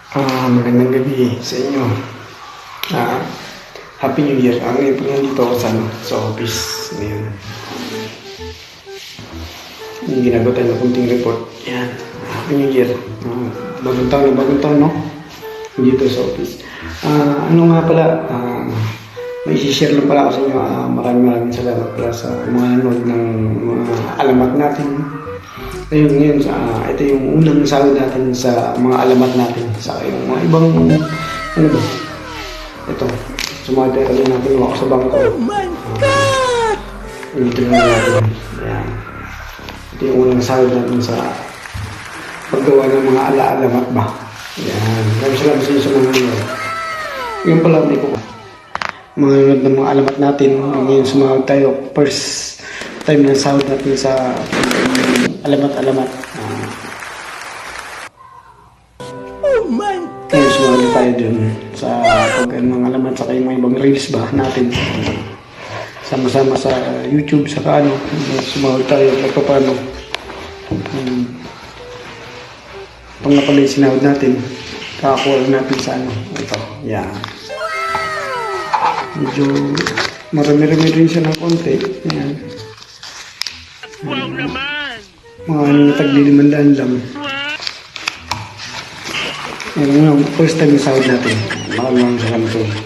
Magandang gabi sa inyo. Happy New Year. Ngayon po nandito ako sa office. Ngayon. Yung ginagawa tayo ng kunting report. Yan. Happy New Year. Bagong taon, no? Dito sa office. Ano nga pala, may isi-share lang pala ako sa inyo. Maraming salamat pala sa mga nanood ng mga alamat natin. Ngayon, ito yung unang sahod natin sa mga alamat natin. Sa yung mga ibang, ano ba? Ito, sumadaya rin natin ako sa bangko. Oh my God! Dito na natin. Ayan. Ito yung unang sahod natin sa paggawa ng mga alamat ba. Ayan. Salamat sa inyo sa mga nanood. Ngayon pala, may ko. Mga nanood ng mga alamat natin. Ngayon sumahod tayo. First time na sahod natin sa alamat. Oh my God! Ngayon sumali tayo dun sa mga alamat sa yung mga ibang reels ba natin. Sama-sama sa YouTube, saka sumahod tayo nagpapano. Pang na pala yung sinahod natin. Kakakuha natin sa ito. Yan. Medyo marami-rami rin siya ng konti. Yan. Wow naman! Mga tagli-500 lang. First time yung sahod natin. Maraming salamat.